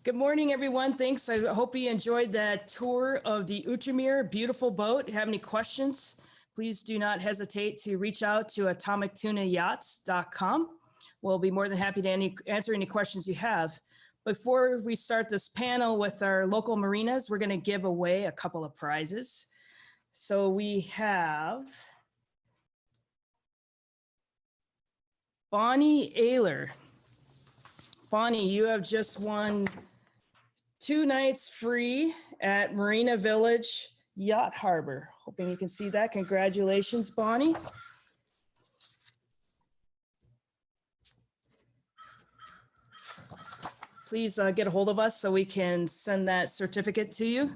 Good morning, everyone. Thanks. I hope you enjoyed that tour of the Outremer beautiful boat. If you have any questions, please do not hesitate to reach out to atomictunayachts.com. We'll be more than happy to answer any questions you have. Before we start this panel with our local marinas, we're going to give away a couple of prizes. So we have Bonnie Ayler. Bonnie, you have just won 2 nights free at Marina Village Yacht Harbor. Hoping you can see that. Congratulations, Bonnie. Please get a hold of us so we can send that certificate to you.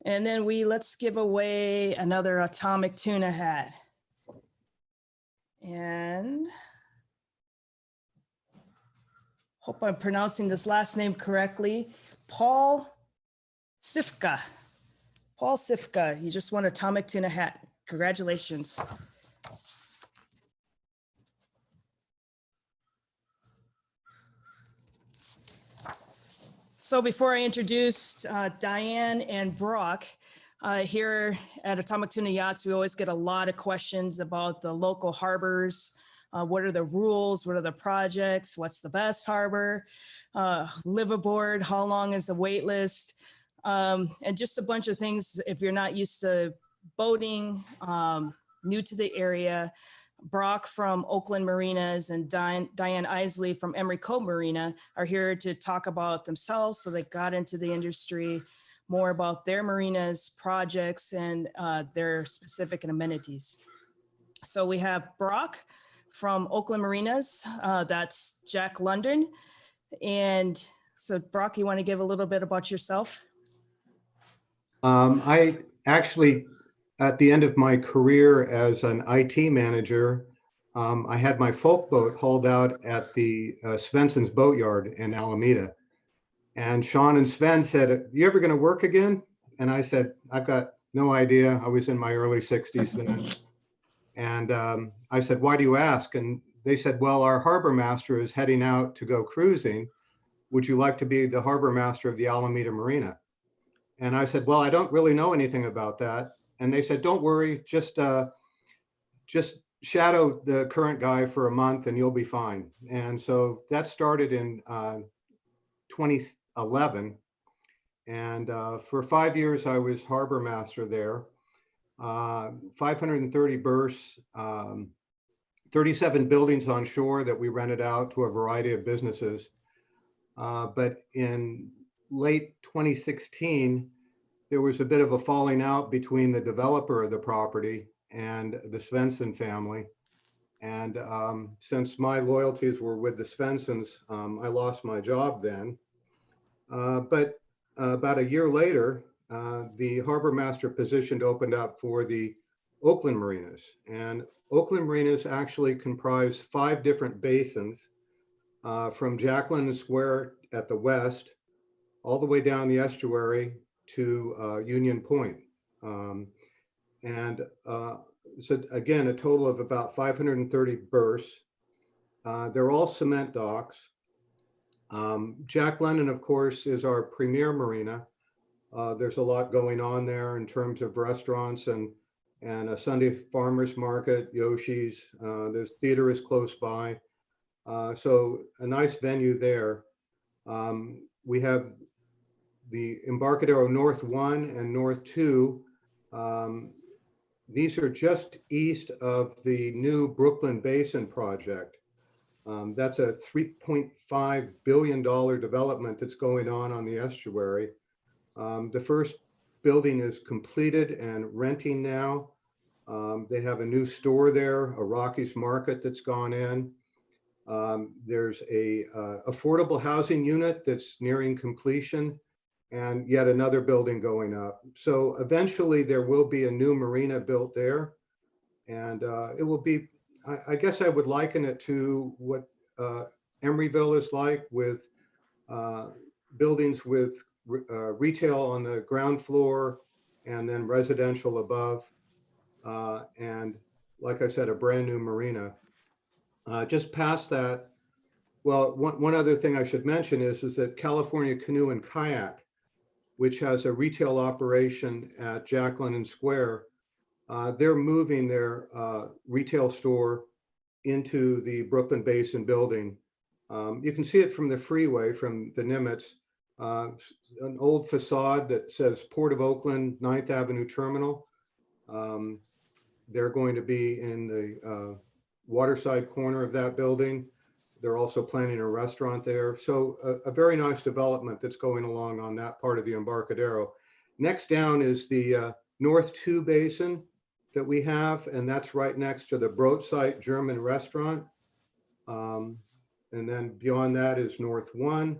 And then let's give away another Atomic Tuna hat. And hope I'm pronouncing this last name correctly. Paul Sifka. Paul Sifka, you just won Atomic Tuna hat. Congratulations. So before I introduce Diane and Brock, here at Atomic Tuna Yachts, we always get a lot of questions about the local harbors. What are the rules? What are the projects? What's the best harbor? Live aboard? How long is the wait list? And just a bunch of things if you're not used to boating, new to the area. Brock from Oakland Marinas and Diane Isley from Emery Cove Marina are here to talk about themselves. So they got into the industry, more about their marinas, projects, and their specific amenities. So we have Brock from Oakland Marinas, that's Jack London. And so Brock, you want to give a little bit about yourself? I actually, at the end of my career as an IT manager, I had my folk boat hauled out at the Svensson's Boatyard in Alameda. And Sean and Sven said, "You ever going to work again?" And I said, "I've got no idea." I was in my early 60s then. And I said, "Why do you ask?" And they said, "Well, our harbor master is heading out to go cruising. Would you like to be the harbor master of the Alameda Marina?" And I said, "Well, I don't really know anything about that." And they said, "Don't worry, just shadow the current guy for a month and you'll be fine." And so that started in 2011. And for 5 years, I was harbor master there. 530 berths, 37 buildings on shore that we rented out to a variety of businesses. But in late 2016, there was a bit of a falling out between the developer of the property and the Svensson family. And since my loyalties were with the Svenssons, I lost my job then. But about a year later, the harbor master position opened up for the Oakland Marinas. And Oakland Marinas actually comprise 5 different basins, from Jack London Square at the west, all the way down the estuary to Union Point. So again, a total of about 530 berths. They're all cement docks. Jack London, of course, is our premier marina. There's a lot going on there in terms of restaurants and a Sunday farmers market, Yoshi's. There's theater is close by. So a nice venue there. We have the Embarcadero North 1 and North 2. These are just east of the new Brooklyn Basin project. That's a $3.5 billion development that's going on the estuary. The first building is completed and renting now. They have a new store there, a Rockies Market that's gone in. There's a affordable housing unit that's nearing completion, and yet another building going up. So eventually there will be a new marina built there, and it will be, I guess I would liken it to what Emeryville is like, with buildings with retail on the ground floor and then residential above. And like I said, a brand new marina. Just past that, Well, one other thing I should mention is that California Canoe and Kayak, which has a retail operation at Jack London Square, they're moving their retail store into the Brooklyn Basin building. You can see it from the freeway, from the Nimitz, an old facade that says Port of Oakland, 9th Avenue Terminal. They're going to be in the waterside corner of that building. They're also planning a restaurant there. So a very nice development that's going along on that part of the Embarcadero. Next down is the North 2 Basin that we have, and that's right next to the Brotzeit German restaurant. And then beyond that is North 1.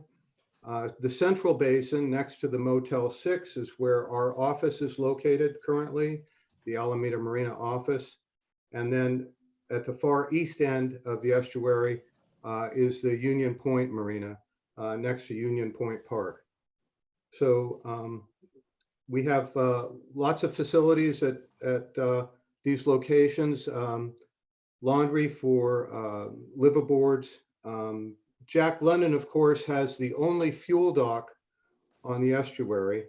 The Central Basin next to the Motel 6 is where our office is located currently, the Alameda Marina office. And then at the far east end of the estuary is the Union Point Marina next to Union Point Park. So we have lots of facilities at these locations, laundry for liveaboards. Jack London, of course, has the only fuel dock on the estuary,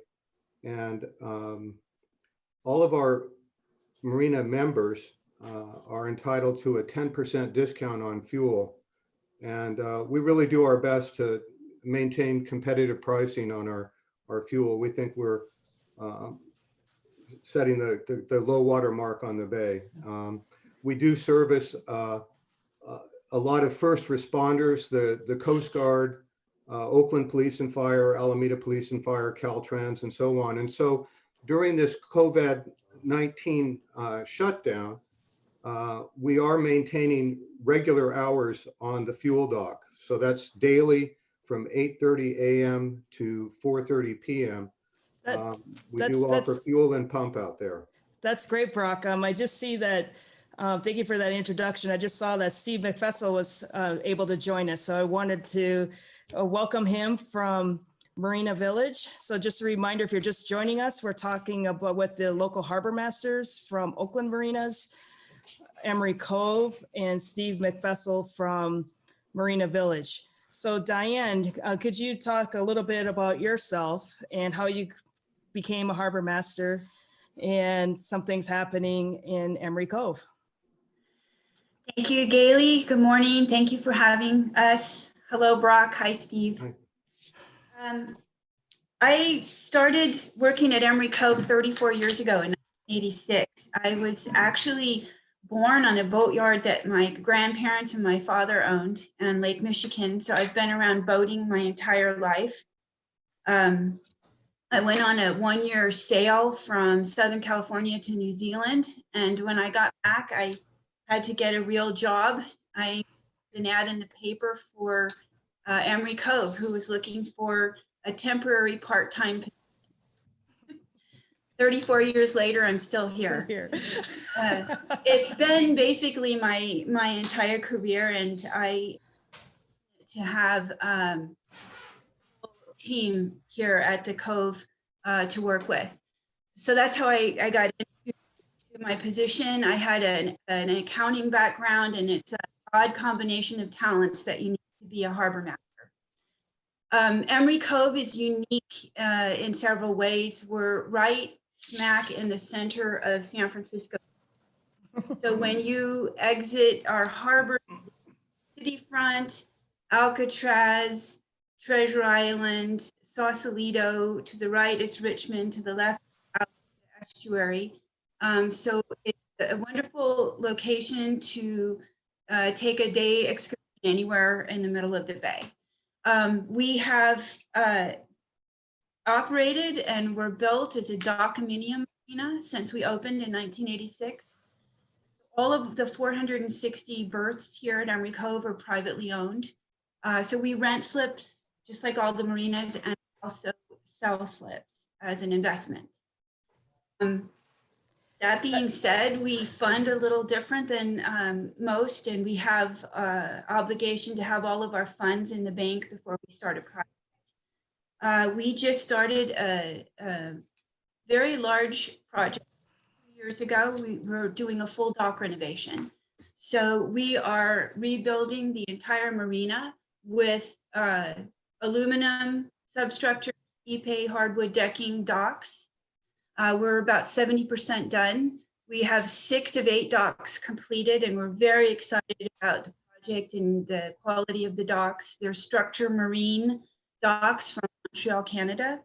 and all of our marina members are entitled to a 10% discount on fuel. And we really do our best to maintain competitive pricing on our fuel. We think we're setting the low water mark on the bay. We do service a lot of first responders, the Coast Guard, Oakland Police and Fire, Alameda Police and Fire, Caltrans, and so on. And so during this COVID-19 shutdown, we are maintaining regular hours on the fuel dock. So that's daily from 8:30 a.m. to 4:30 p.m. We do offer fuel and pump out there. That's great, Brock. I just see that. Thank you for that introduction. I just saw that Steve Meckfessel was able to join us. So I wanted to welcome him from Marina Village. So just a reminder, if you're just joining us, we're talking about with the local harbor masters from Oakland Marinas, Emery Cove, and Steve Meckfessel from Marina Village. So Diane, could you talk a little bit about yourself and how you became a harbor master and some things happening in Emery Cove? Thank you, Geli. Good morning. Thank you for having us. Hello, Brock. Hi, Steve. Hi. I started working at Emery Cove 34 years ago in 1986. I was actually born on a boatyard that my grandparents and my father owned on Lake Michigan. So I've been around boating my entire life. I went on a one-year sail from Southern California to New Zealand. And when I got back, I had to get a real job. I put an ad in the paper for Emery Cove, who was looking for a temporary part-time position. 34 years later, I'm still here. It's been basically my entire career, and to have a team here at the Cove to work with. So that's how I got into my position. I had an accounting background, and it's an odd combination of talents that you need to be a harbor master. Emery Cove is unique in several ways. We're right smack in the center of San Francisco. So when you exit our harbor, city front, Alcatraz, Treasure Island, Sausalito, to the right is Richmond, to the left is the estuary. So it's a wonderful location to take a day excursion anywhere in the middle of the bay. We have operated and were built as a docominium marina since we opened in 1986. All of the 460 berths here at Emery Cove are privately owned. So we rent slips just like all the marinas, and also sell slips as an investment. That being said, we fund a little different than most, and we have obligation to have all of our funds in the bank before we start a project. We just started a very large project 2 years ago. We were doing a full dock renovation. So we are rebuilding the entire marina with aluminum substructure, epay, hardwood decking, docks. We're about 70% done. We have 6 of 8 docks completed, and we're very excited about the project and the quality of the docks. They're structure marine docks from Montreal, Canada.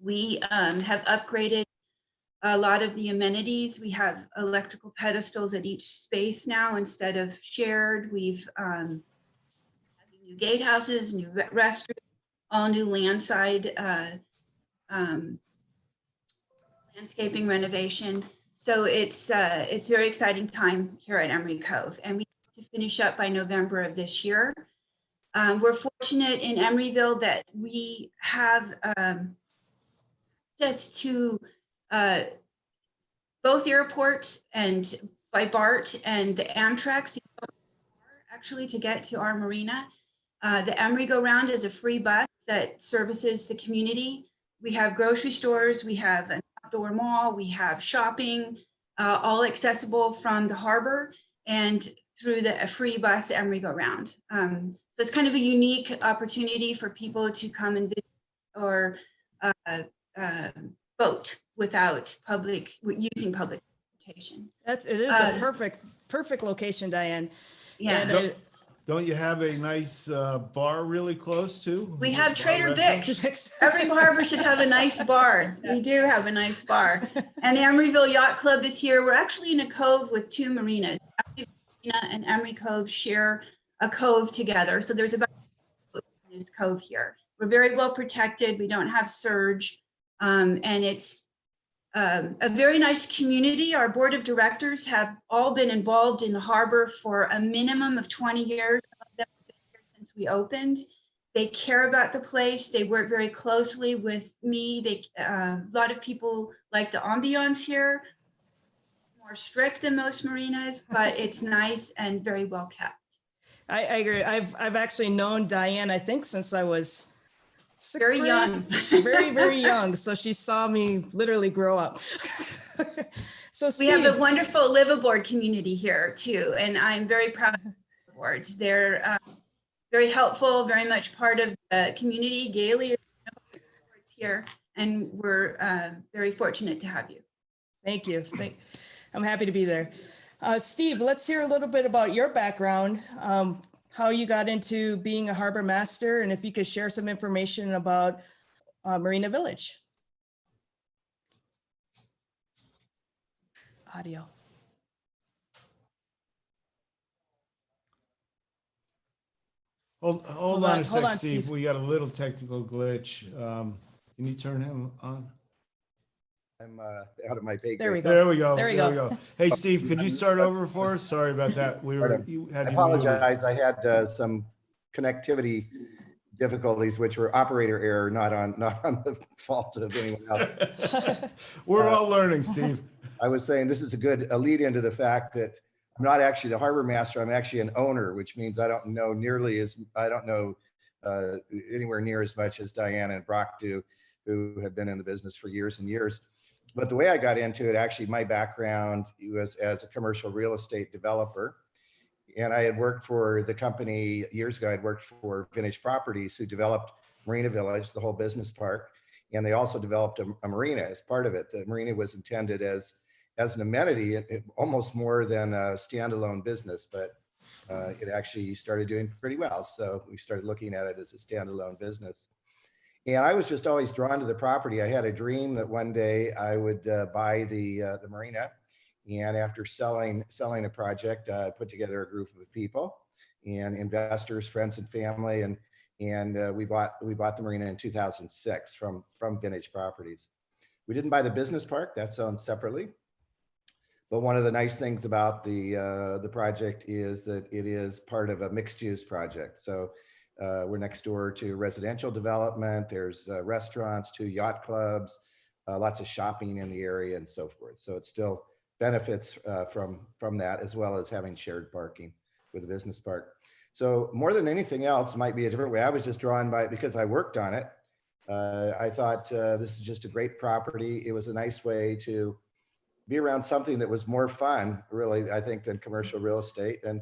We have upgraded a lot of the amenities. We have electrical pedestals at each space now instead of shared. We've new gatehouses, new restrooms, all new landside landscaping renovation. So it's a very exciting time here at Emery Cove, and we hope to finish up by November of this year. We're fortunate in Emeryville that we have access to both airports and by BART and the Amtrak, so you don't actually to get to our marina. The Emery Go Round is a free bus that services the community. We have grocery stores, we have an outdoor mall, we have shopping, all accessible from the harbor and through the free bus Emery Go Round. So it's kind of a unique opportunity for people to come and visit or boat without using public transportation. It is a perfect location, Diane. Yeah. And Don't you have a nice bar really close to? We have Bar Trader restaurant? Vic's. Every harbor should have a nice bar. We do have a nice bar. And the Emeryville Yacht Club is here. We're actually in a cove with 2 marinas. Marina and Emery Cove share a cove together. So there's about in this cove here. We're very well protected. We don't have surge. And it's a very nice community. Our board of directors have all been involved in the harbor for a minimum of 20 years. Some of them have been here since we opened. They care about the place. They work very closely with me. A lot of people like the ambiance here. More strict than most marinas, but it's nice and very well kept. I agree. I've actually known Diane, I think, since I was Very young. very young. So she saw me literally grow up. So Steve, we have a wonderful live aboard community here too, and I'm very proud of the boards. They're very helpful, very much part of the community. Geli is here, and we're very fortunate to have you. Thank you. I'm happy to be there. Steve, let's hear a little bit about your background, how you got into being a harbor master, and if you could share some information about Marina Village. Audio. Hold on a sec, Steve. We got a little technical glitch. Can you turn him on? I'm out of my pay There we grade. go. There we go. There we go. Hey, Steve, could you start over for us? Sorry about that. I apologize. I had some connectivity difficulties, which were operator error, not on the fault of anyone else. We're all learning, Steve. I was saying this is a lead into the fact that I'm not actually the harbor master. I'm actually an owner, which means I don't know anywhere near as much as Diane and Brock do, who have been in the business for years and years. But the way I got into it, actually, my background was as a commercial real estate developer. And I had worked for the company years ago. I'd worked for Vintage Properties, who developed Marina Village, the whole business park. And they also developed a marina as part of it. The marina was intended as an amenity, almost more than a standalone business, but it actually started doing pretty well. So we started looking at it as a standalone business. And I was just always drawn to the property. I had a dream that one day I would buy the marina. And after selling a project, I put together a group of people and investors, friends and family, and we bought the marina in 2006 from Vintage Properties. We didn't buy the business park; that's owned separately. But one of the nice things about the project is that it is part of a mixed-use project. So we're next door to residential development. There's restaurants, 2 yacht clubs, lots of shopping in the area, and so forth. So it still benefits from that, as well as having shared parking with the business park. So more than anything else, might be a different way. I was just drawn by it because I worked on it. I thought this is just a great property. It was a nice way to be around something that was more fun, really, I think, than commercial real estate. And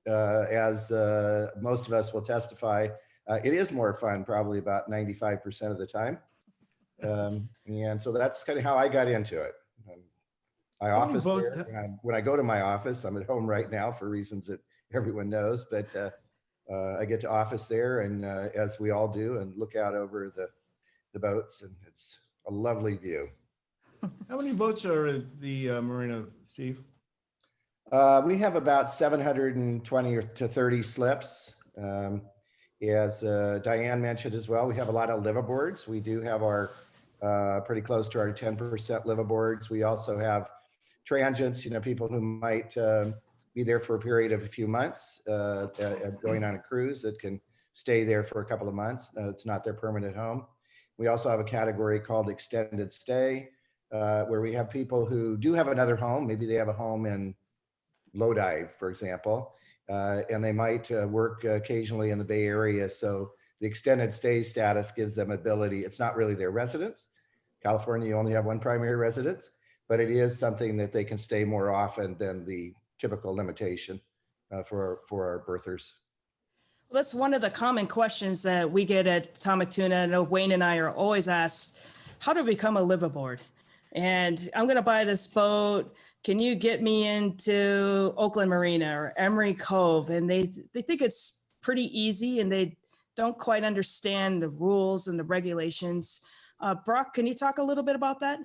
as most of us will testify, it is more fun probably about 95% of the time. And so that's kind of how I got into it. I How many office boats- there. When I go to my office, I'm at home right now for reasons that everyone knows, but I get to office there, and as we all do, and look out over the boats, and it's a lovely view. How many boats are at the marina, Steve? We have about 720 to 30 slips. As Diane mentioned as well, we have a lot of liveaboards. We do have our pretty close to our 10% liveaboards. We also have transients, people who might be there for a period of a few months, going on a cruise that can stay there for a couple of months. It's not their permanent home. We also have a category called extended stay, where we have people who do have another home. Maybe they have a home in Lodi, for example, and they might work occasionally in the Bay Area. So the extended stay status gives them ability. It's not really their residence. California, you only have one primary residence, but it is something that they can stay more often than the typical limitation for our berthers. Well, that's one of the common questions that we get at Atomic Tuna. I know Wayne and I are always asked, how to become a liveaboard? And I'm going to buy this boat. Can you get me into Oakland Marina or Emery Cove? And they think it's pretty easy, and they don't quite understand the rules and the regulations. Brock, can you talk a little bit about that?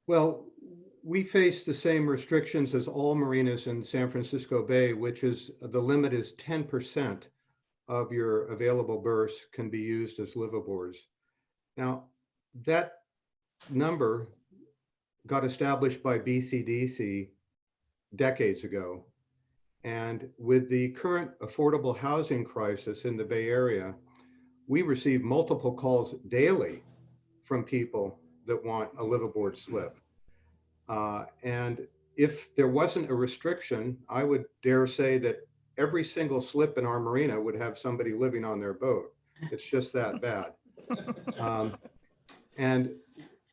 Well, we face the same restrictions as all marinas in San Francisco Bay, which is the limit is 10% of your available berths can be used as liveaboards. Now, that number got established by BCDC decades ago. And with the current affordable housing crisis in the Bay Area, we receive multiple calls daily from people that want a liveaboard slip. And if there wasn't a restriction, I would dare say that every single slip in our marina would have somebody living on their boat. It's just that bad. And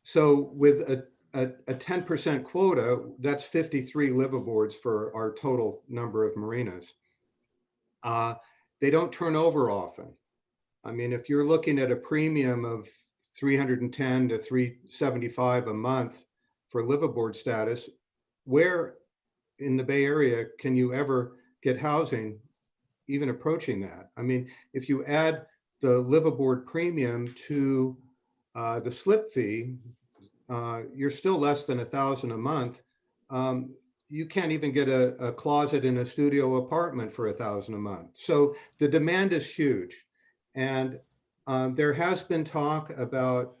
so with a 10% quota, that's 53 liveaboards for our total number of marinas. They don't turn over often. I mean, if you're looking at a premium of $310 to $375 a month for liveaboard status, where in the Bay Area can you ever get housing even approaching that? I mean, if you add the liveaboard premium to the slip fee, you're still less than $1,000 a month. You can't even get a closet in a studio apartment for $1,000 a month. So the demand is huge. And there has been talk about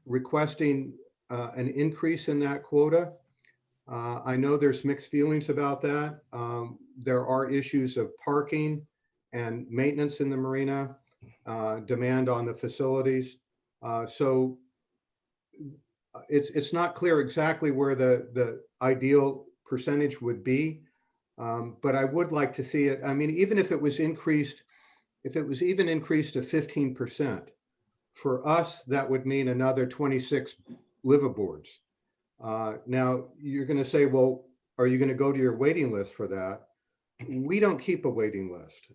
requesting an increase in that quota. I know there's mixed feelings about that. There are issues of parking and maintenance in the marina, demand on the facilities. So it's not clear exactly where the ideal percentage would be, but I would like to see it. I mean, even if it was increased, if it was even increased to 15%, for us, that would mean another 26 liveaboards. Now, you're going to say, well, are you going to go to your waiting list for that? We don't keep a waiting list.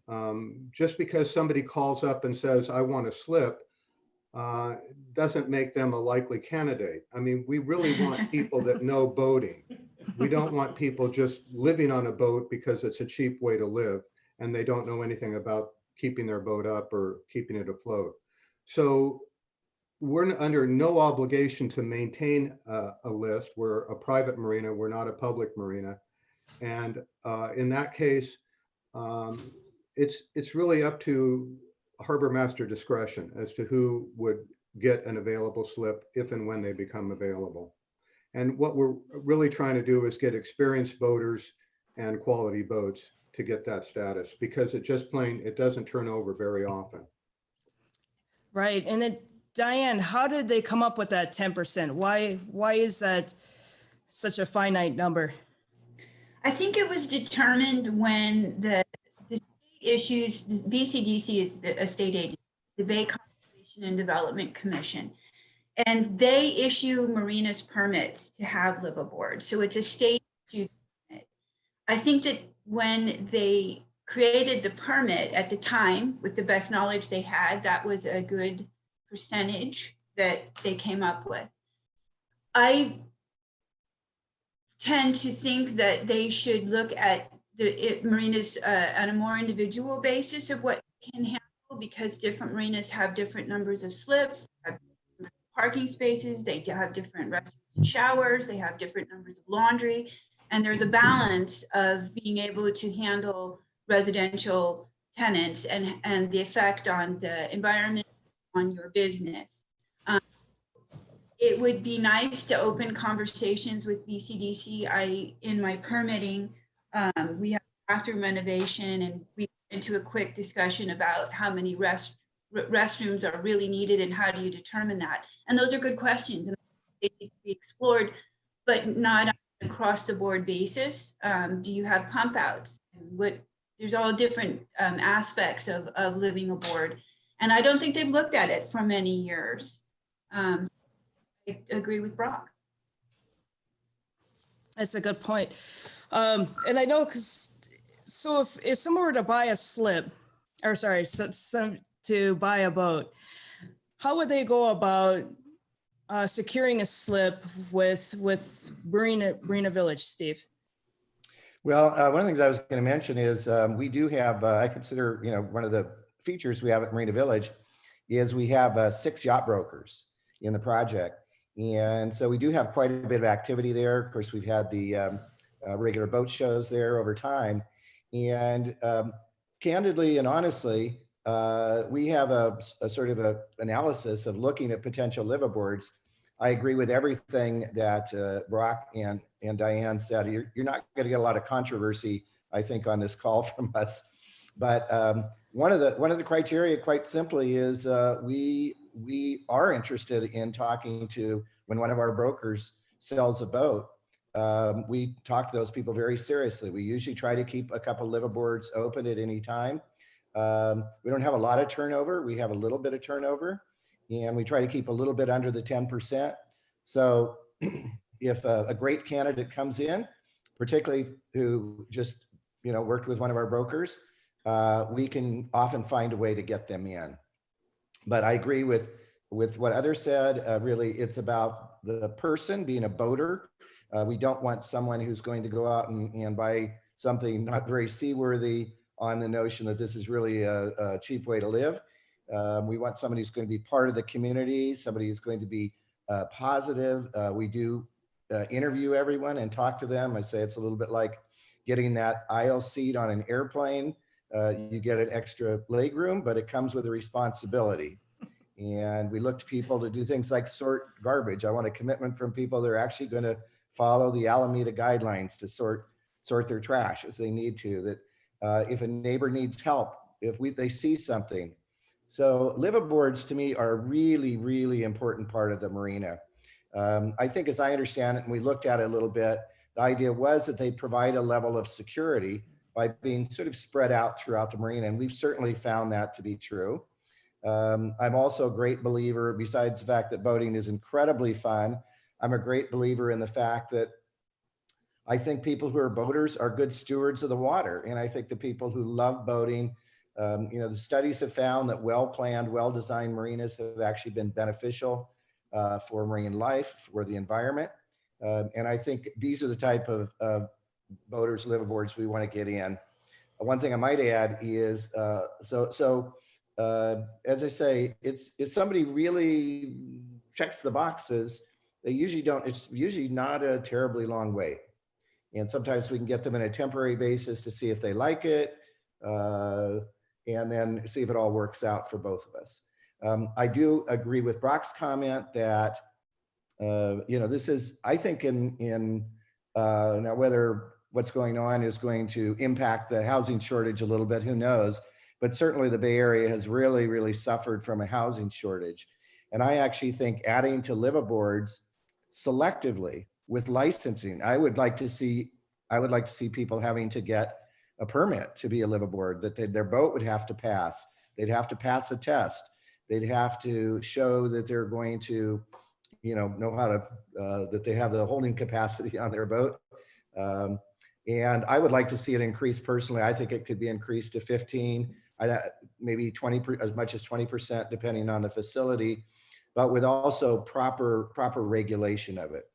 Just because somebody calls up and says, I want to slip, doesn't make them a likely candidate. I mean, we really want people that know boating. We don't want people just living on a boat because it's a cheap way to live and they don't know anything about keeping their boat up or keeping it afloat. So we're under no obligation to maintain a list. We're a private marina. We're not a public marina. And in that case, it's really up to harbor master discretion as to who would get an available slip if and when they become available. And what we're really trying to do is get experienced boaters and quality boats to get that status, because it doesn't turn over very often. Right. And then Diane, how did they come up with that 10%? Why is that such a finite number? I think it was determined when the state issues, the BCDC is a state agency, the Bay Conservation and Development Commission, and they issue marinas permits to have liveaboard. So it's a state issued permit. I think that when they created the permit at the time, with the best knowledge they had, that was a good percentage that they came up with. I tend to think that they should look at the marinas on a more individual basis of what can handle, because different marinas have different numbers of slips, have parking spaces, they have different restrooms and showers, they have different numbers of laundry, and there's a balance of being able to handle residential tenants and the effect on the environment, on your business. It would be nice to open conversations with BCDC. In my permitting, we have bathroom renovation, and we went into a quick discussion about how many restrooms are really needed and how do you determine that. And those are good questions, and they need to be explored, but not on an across the board basis. Do you have pump outs? There's all different aspects of living aboard. And I don't think they've looked at it for many years. I agree with Brock. That's a good point. And I know, so if someone were to buy a slip, or sorry, to buy a boat, how would they go about securing a slip with Marina Village, Steve? Well, one of the things I was going to mention is we do have, I consider, one of the features we have at Marina Village is we have 6 yacht brokers in the project. And so we do have quite a bit of activity there. Of course, we've had the regular boat shows there over time. And candidly and honestly, we have a sort of a analysis of looking at potential liveaboards. I agree with everything that Brock and Diane said. You're not going to get a lot of controversy, I think, on this call from us. But one of the criteria, quite simply, is we are interested in talking to, when one of our brokers sells a boat, we talk to those people very seriously. We usually try to keep a couple liveaboards open at any time. We don't have a lot of turnover. We have a little bit of turnover, and we try to keep a little bit under the 10%. So if a great candidate comes in, particularly who just worked with one of our brokers, we can often find a way to get them in. But I agree with what others said. Really, it's about the person being a boater. We don't want someone who's going to go out and buy something not very seaworthy on the notion that this is really a cheap way to live. We want somebody who's going to be part of the community, somebody who's going to be positive. We do interview everyone and talk to them. I say it's a little bit like getting that aisle seat on an airplane. You get an extra leg room, but it comes with a responsibility. And we look to people to do things like sort garbage. I want a commitment from people that are actually going to follow the Alameda guidelines to sort their trash as they need to. That if a neighbor needs help, if they see something. So liveaboards to me are a really, really important part of the marina. I think, as I understand it, and we looked at it a little bit, the idea was that they provide a level of security by being sort of spread out throughout the marina. And we've certainly found that to be true. I'm also a great believer, besides the fact that boating is incredibly fun, I'm a great believer in the fact that I think people who are boaters are good stewards of the water. And I think the people who love boating, the studies have found that well-planned, well-designed marinas have actually been beneficial for marine life, for the environment. And I think these are the type of boaters, liveaboards we want to get in. One thing I might add is, as I say, if somebody really checks the boxes, they usually don't, it's usually not a terribly long wait. And sometimes we can get them in a temporary basis to see if they like it, and then see if it all works out for both of us. I do agree with Brock's comment that, this is, I think now whether what's going on is going to impact the housing shortage a little bit, who knows? But certainly the Bay Area has really, really suffered from a housing shortage. And I actually think adding to liveaboards selectively with licensing, I would like to see people having to get a permit to be a liveaboard, that their boat would have to pass. They'd have to pass a test. They'd have to show that they're going to, know how to, that they have the holding capacity on their boat. And I would like to see it increase personally. I think it could be increased to 15, maybe 20, as much as 20%, depending on the facility, but with also proper regulation of it.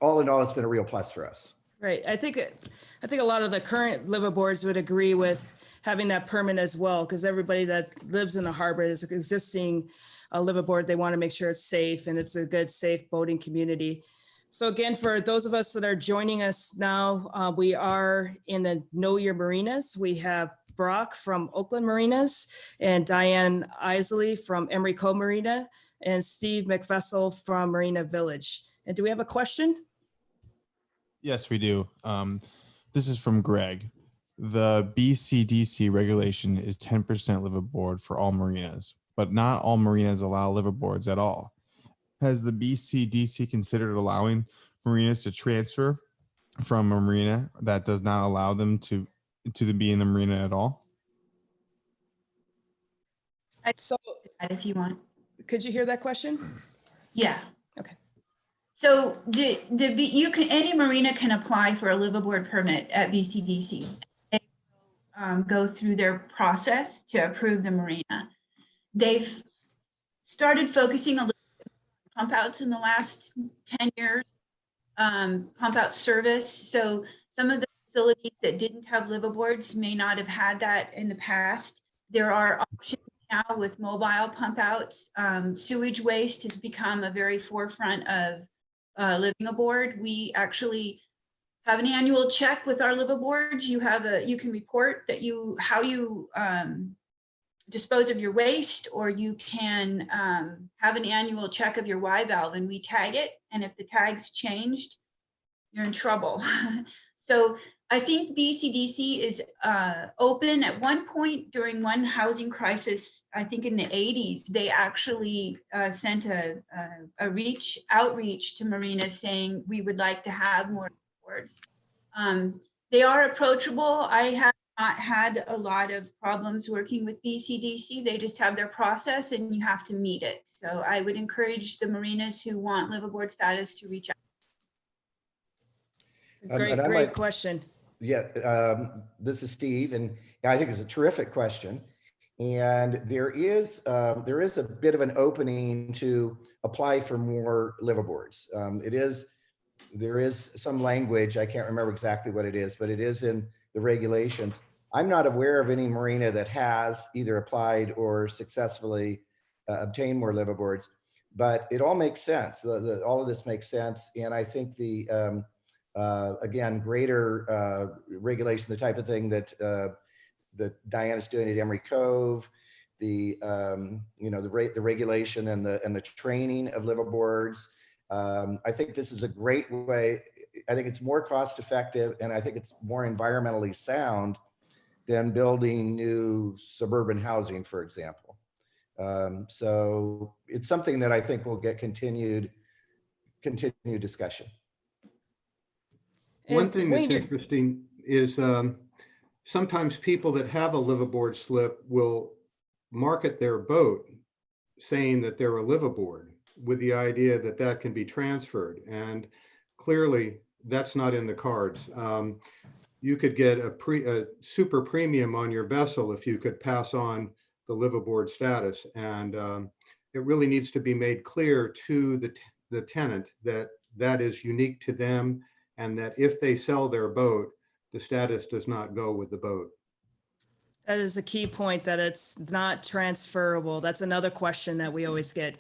All in all, it's been a real plus for us. Right. I think a lot of the current liveaboards would agree with having that permit as well, because everybody that lives in the harbor is existing liveaboard. They want to make sure it's safe and it's a good, safe boating community. So again, for those of us that are joining us now, we are in the Know Your Marinas. We have Brock from Oakland Marinas and Diane Isley from Emery Cove Marina and Steve Meckfessel from Marina Village. And do we have a question? Yes, we do. This is from Greg. The BCDC regulation is 10% liveaboard for all marinas, but not all marinas allow liveaboards at all. Has the BCDC considered allowing marinas to transfer from a marina that does not allow them to be in the marina at all? So If you want. could you hear that question? Yeah. Okay. So any marina can apply for a liveaboard permit at BCDC. They go through their process to approve the marina. They've started focusing a little bit on pump outs in the last 10 years, pump out service. So some of the facilities that didn't have liveaboards may not have had that in the past. There are options now with mobile pump outs. Sewage waste has become a very forefront of living aboard. We actually have an annual check with our liveaboards. You can report that how you dispose of your waste, or you can have an annual check of your Y valve, and we tag it. And if the tag's changed, you're in trouble. So I think BCDC is open. At one point during one housing crisis, I think in the 80s, they actually sent a outreach to marinas saying we would like to have more boards. They are approachable. I have not had a lot of problems working with BCDC. They just have their process and you have to meet it. So I would encourage the marinas who want liveaboard status to reach out. Great question. Yeah, this is Steve, and I think it's a terrific question. And there is a bit of an opening to apply for more liveaboards. There is some language, I can't remember exactly what it is, but it is in the regulations. I'm not aware of any marina that has either applied or successfully obtained more liveaboards, but it all makes sense. All of this makes sense, and I think again, greater regulation, the type of thing that Diane is doing at Emery Cove, the regulation and the training of liveaboards. I think this is a great way. I think it's more cost effective, and I think it's more environmentally sound than building new suburban housing, for example. So it's something that I think will get continued discussion. One thing that's interesting is sometimes people that have a liveaboard slip will market their boat saying that they're a liveaboard with the idea that that can be transferred. And clearly that's not in the cards. You could get a super premium on your vessel if you could pass on the liveaboard status. And it really needs to be made clear to the tenant that that is unique to them, and that if they sell their boat, the status does not go with the boat. That is a key point, that it's not transferable. That's another question that we always get.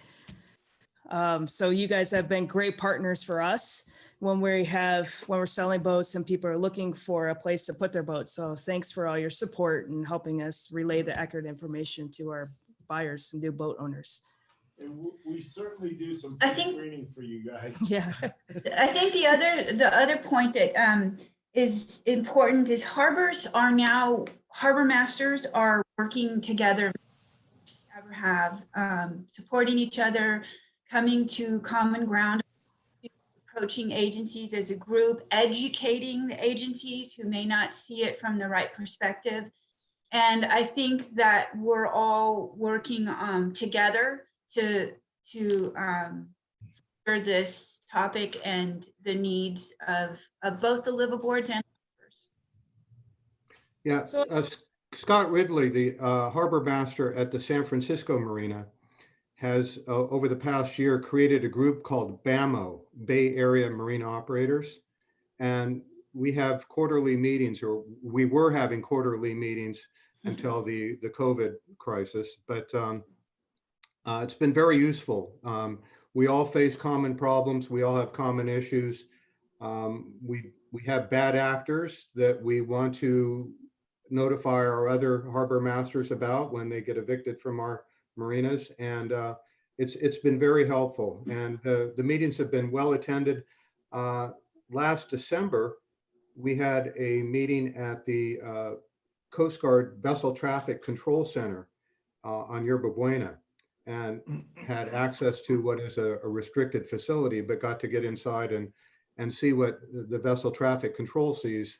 So you guys have been great partners for us when we're selling boats and people are looking for a place to put their boat. So thanks for all your support and helping us relay the accurate information to our buyers and new boat owners. And we certainly do some screening for you guys. Yeah. I think the other point that is important is harbor masters are working together, supporting each other, coming to common ground, approaching agencies as a group, educating the agencies who may not see it from the right perspective. And I think that we're all working together to for this topic and the needs of both the liveaboards and harbors. Yeah, So- Scott Ridley, the harbor master at the San Francisco Marina, has over the past year created a group called BAMO, Bay Area Marine Operators. And we have quarterly meetings, or we were having quarterly meetings until the COVID crisis, but it's been very useful. We all face common problems. We all have common issues. We have bad actors that we want to notify our other harbor masters about when they get evicted from our marinas, and it's been very helpful. And the meetings have been well attended. Last December, we had a meeting at the Coast Guard Vessel Traffic Control Center on Yerba Buena, and had access to what is a restricted facility, but got to get inside and see what the vessel traffic control sees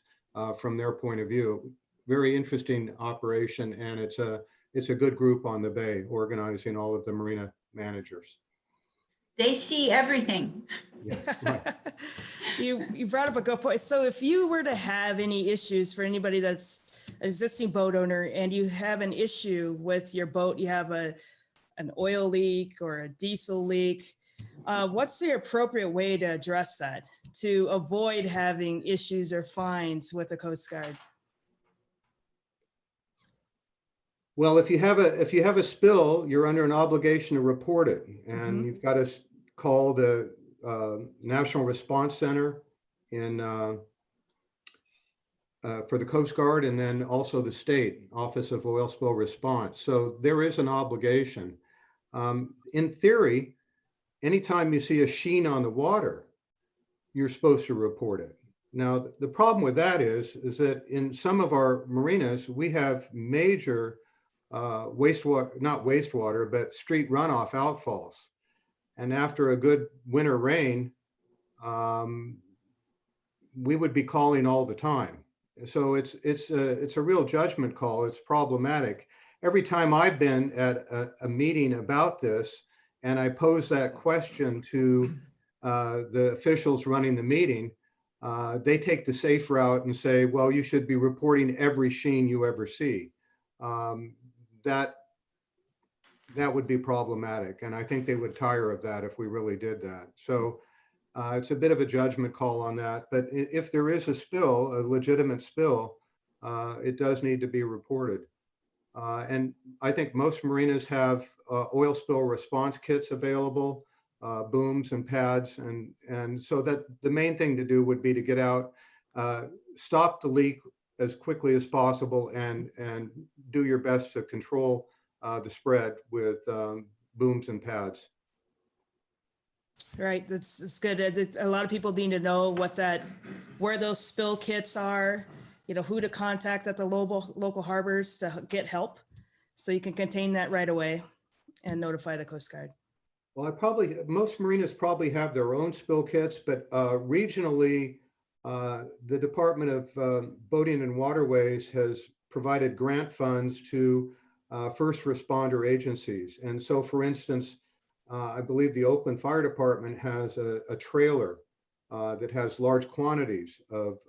from their point of view. Very interesting operation, and it's a good group on the bay organizing all of the marina managers. They see everything. Yeah, right. You brought up a good point. So if you were to have any issues for anybody that's an existing boat owner and you have an issue with your boat, you have an oil leak or a diesel leak, what's the appropriate way to address that to avoid having issues or fines with the Coast Guard? Well, if you have a spill, you're under an obligation to report it, and you've got to call the National Response Center for the Coast Guard, and then also the state Office of Oil Spill Response. So there is an obligation. In theory, anytime you see a sheen on the water, you're supposed to report it. Now, the problem with that is that in some of our marinas, we have major wastewater, not wastewater, but street runoff outfalls. And after a good winter rain, we would be calling all the time. So it's a real judgment call. It's problematic. Every time I've been at a meeting about this, and I pose that question to the officials running the meeting, they take the safe route and say, well, you should be reporting every sheen you ever see. That would be problematic. And I think they would tire of that if we really did that. So it's a bit of a judgment call on that. But if there is a spill, a legitimate spill, it does need to be reported. And I think most marinas have oil spill response kits available, booms and pads. And so that the main thing to do would be to get out, stop the leak as quickly as possible, and do your best to control the spread with booms and pads. Right, that's good. A lot of people need to know where those spill kits are, who to contact at the local harbors to get help, so you can contain that right away and notify the Coast Guard. Well, most marinas probably have their own spill kits, but regionally, the Department of Boating and Waterways has provided grant funds to first responder agencies. And so, for instance, I believe the Oakland Fire Department has a trailer that has large quantities of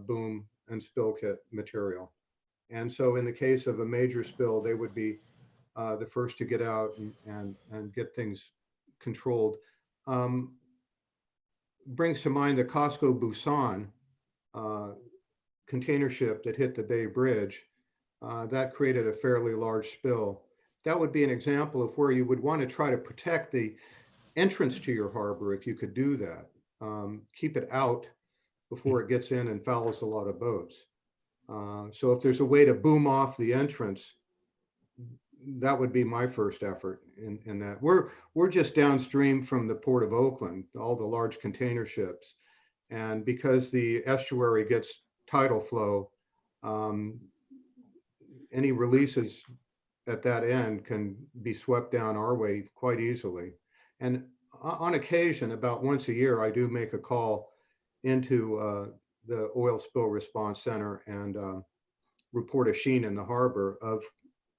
boom and spill kit material. And so in the case of a major spill, they would be the first to get out and get things controlled. Brings to mind the Costco Busan container ship that hit the Bay Bridge. That created a fairly large spill. That would be an example of where you would want to try to protect the entrance to your harbor if you could do that. Keep it out before it gets in and fouls a lot of boats. So if there's a way to boom off the entrance, that would be my first effort in that. We're just downstream from the Port of Oakland, all the large container ships. And because the estuary gets tidal flow, any releases at that end can be swept down our way quite easily. And on occasion, about once a year, I do make a call into the Oil Spill Response Center and report a sheen in the harbor of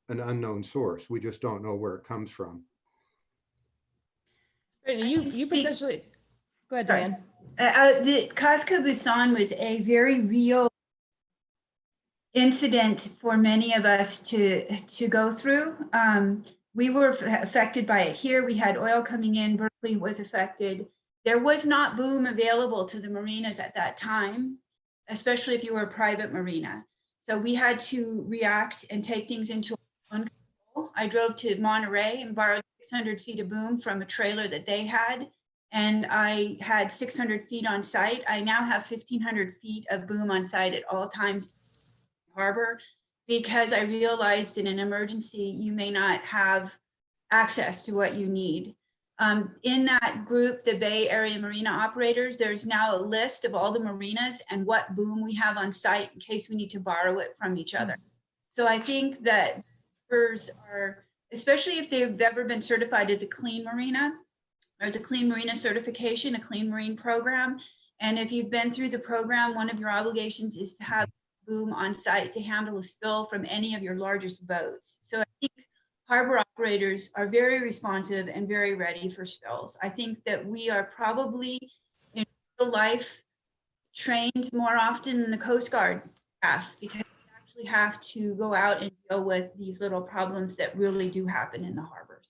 an unknown source. We just don't know where it comes from. And you potentially, Go ahead, Sorry. Diane. The Casca Busan was a very real incident for many of us to go through. We were affected by it here. We had oil coming in. Berkeley was affected. There was not boom available to the marinas at that time, especially if you were a private marina. So we had to react and take things into our own control. I drove to Monterey and borrowed 600 feet of boom from a trailer that they had, and I had 600 feet on site. I now have 1,500 feet of boom on site at all times in the harbor, because I realized in an emergency, you may not have access to what you need. In that group, the Bay Area Marina Operators, there's now a list of all the marinas and what boom we have on site in case we need to borrow it from each other. So I think that are, especially if they've ever been certified as a clean marina, there's a clean marina certification, a clean marine program. And if you've been through the program, one of your obligations is to have boom on site to handle a spill from any of your largest boats. So I think harbor operators are very responsive and very ready for spills. I think that we are probably in real life trained more often than the Coast Guard staff, because we actually have to go out and deal with these little problems that really do happen in the harbors.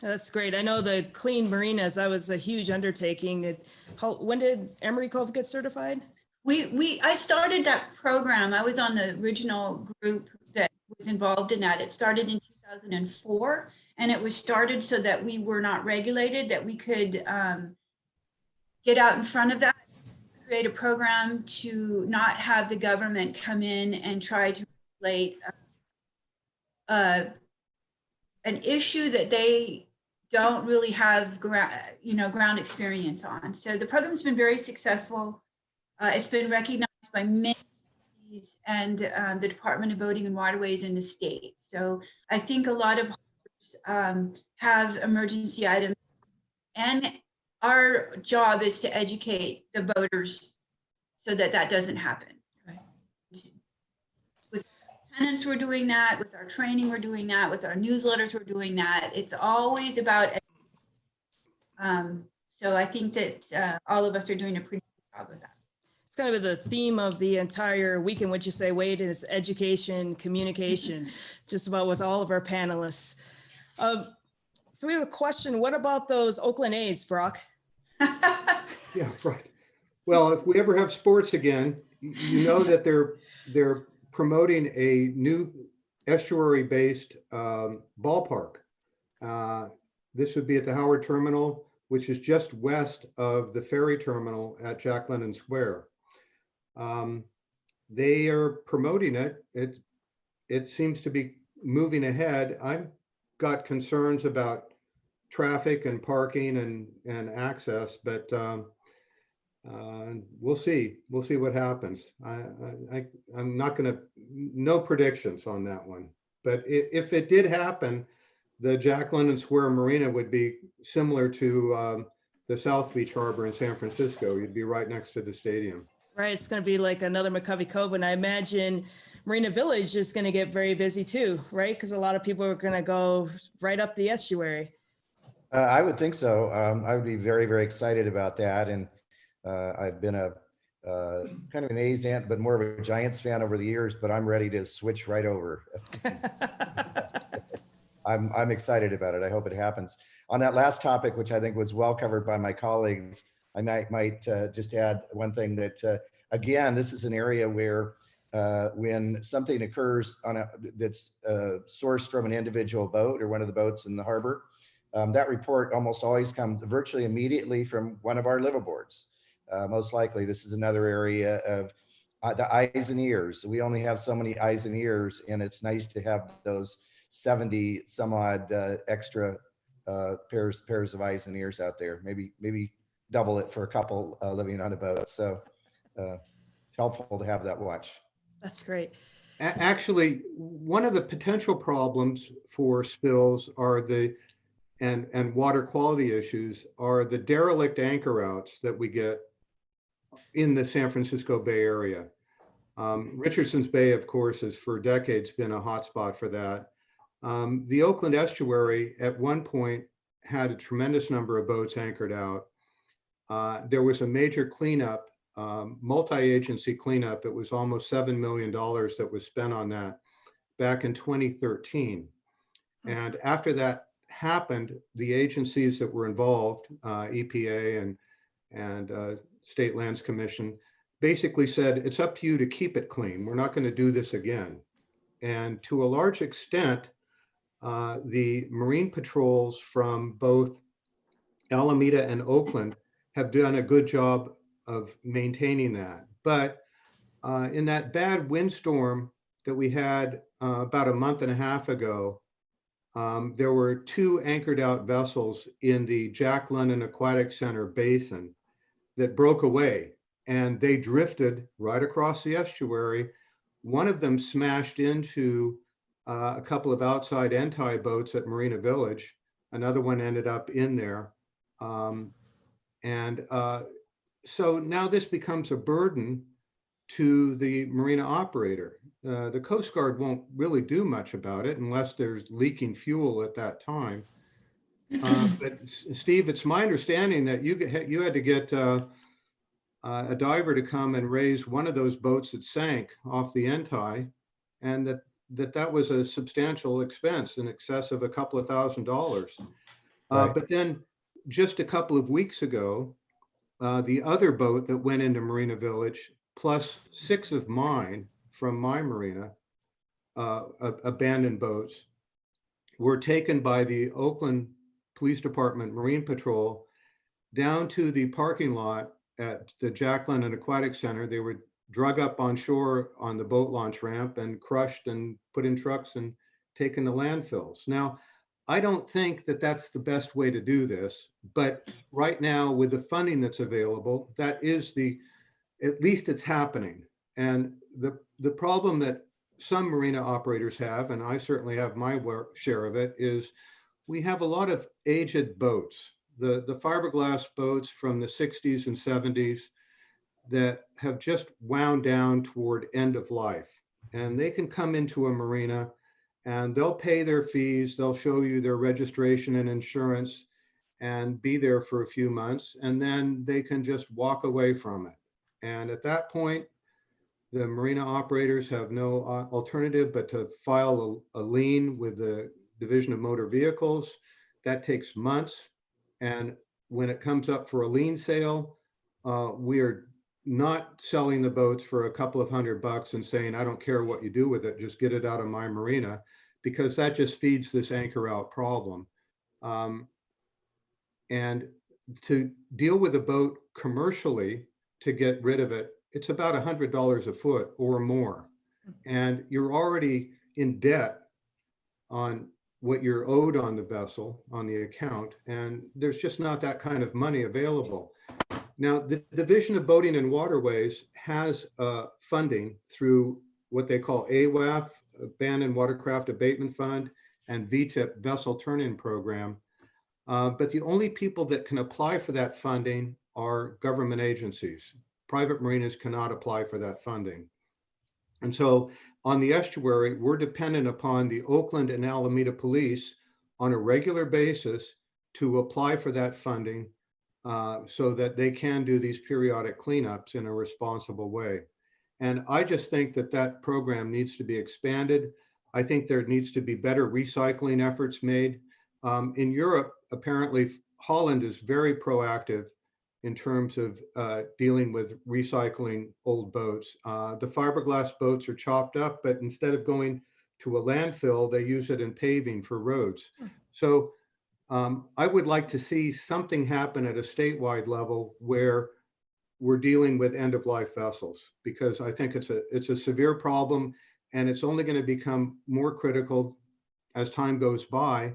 That's great. I know the clean marinas, that was a huge undertaking. When did Emery Cove get certified? I started that program. I was on the original group that was involved in that. It started in 2004, and it was started so that we were not regulated, that we could get out in front of that, create a program to not have the government come in and try to regulate an issue that they don't really have ground experience on. So the program's been very successful. It's been recognized by many cities and the Department of Boating and Waterways in the state. So I think a lot of harbors have emergency items, and our job is to educate the boaters so that that doesn't happen. Right. With tenants, we're doing that. With our training, we're doing that. With our newsletters, we're doing that. It's always about. So I think that all of us are doing a pretty good job of that. It's kind of the theme of the entire weekend, would you say, Wade, is education, communication, just about with all of our panelists. So we have a question. What about those Oakland A's, Brock? Yeah, right. Well, if we ever have sports again, you know that they're promoting a new estuary-based ballpark. This would be at the Howard Terminal, which is just west of the ferry terminal at Jack London Square. They are promoting it. It seems to be moving ahead. I've got concerns about traffic and parking and access, but we'll see. We'll see what happens. I'm not going to, no predictions on that one. But if it did happen, the Jack London Square Marina would be similar to the South Beach Harbor in San Francisco. You'd be right next to the stadium. Right. It's going to be like another McCovey Cove. And I imagine Marina Village is going to get very busy too, right? Because a lot of people are going to go right up the estuary. I would think so. I would be very, very excited about that. And I've been a kind of an A's fan, but more of a Giants fan over the years, but I'm ready to switch right over. I'm excited about it. I hope it happens. On that last topic, which I think was well covered by my colleagues, I might just add one thing that, again, this is an area where when something occurs that's sourced from an individual boat or one of the boats in the harbor, that report almost always comes virtually immediately from one of our liveaboards. Most likely, this is another area of the eyes and ears. We only have so many eyes and ears, and it's nice to have those 70 some odd extra pairs of eyes and ears out there. Maybe double it for a couple living on a boat. So it's helpful to have that watch. That's great. Actually, one of the potential problems for spills are and water quality issues are the derelict anchor outs that we get in the San Francisco Bay Area. Richardson's Bay, of course, has for decades been a hotspot for that. The Oakland estuary at one point had a tremendous number of boats anchored out. there was a major cleanup, multi-agency cleanup. It was almost $7 million that was spent on that back in 2013. And after that happened, the agencies that were involved, EPA and State Lands Commission, basically said, it's up to you to keep it clean. We're not going to do this again. And to a large extent, the Marine patrols from both Alameda and Oakland have done a good job of maintaining that. But in that bad windstorm that we had about a month and a half ago, there were 2 anchored out vessels in the Jack London Aquatic Center basin that broke away, and they drifted right across the estuary. One of them smashed into a couple of outside end-tie boats at Marina Village. Another one ended up in there. So now this becomes a burden to the marina operator. The Coast Guard won't really do much about it unless there's leaking fuel at that time. But Steve, it's my understanding that you had to get a diver to come and raise one of those boats that sank off the end tie, and that was a substantial expense in excess of a couple of $1,000s. Right. But then just a couple of weeks ago, the other boat that went into Marina Village, plus 6 of mine from my marina, abandoned boats, were taken by the Oakland Police Department Marine Patrol down to the parking lot at the Jack London Aquatic Center. They were drug up on shore on the boat launch ramp and crushed and put in trucks and taken to landfills. Now, I don't think that that's the best way to do this, but right now with the funding that's available, that is at least it's happening. And the problem that some marina operators have, and I certainly have my share of it, is we have a lot of aged boats, the fiberglass boats from the 60s and 70s that have just wound down toward end of life. And they can come into a marina and they'll pay their fees, they'll show you their registration and insurance and be there for a few months, and then they can just walk away from it. And at that point, the marina operators have no alternative but to file a lien with the Division of Motor Vehicles. That takes months. And when it comes up for a lien sale, we are not selling the boats for a couple of $100 and saying, I don't care what you do with it, just get it out of my marina, because that just feeds this anchor out problem. And to deal with a boat commercially, to get rid of it, it's about $100 a foot or more. And you're already in debt on what you're owed on the vessel, on the account, and there's just not that kind of money available. Now, the Division of Boating and Waterways has funding through what they call AWAF, Abandoned Watercraft Abatement Fund, and VTIP, Vessel Turn-In Program. But the only people that can apply for that funding are government agencies. Private marinas cannot apply for that funding. And so on the estuary, we're dependent upon the Oakland and Alameda Police on a regular basis to apply for that funding so that they can do these periodic cleanups in a responsible way. And I just think that that program needs to be expanded. I think there needs to be better recycling efforts made. In Europe, apparently Holland is very proactive in terms of dealing with recycling old boats. The fiberglass boats are chopped up, but instead of going to a landfill, they use it in paving for roads. So I would like to see something happen at a statewide level where we're dealing with end-of-life vessels, because I think it's a severe problem, and it's only going to become more critical as time goes by.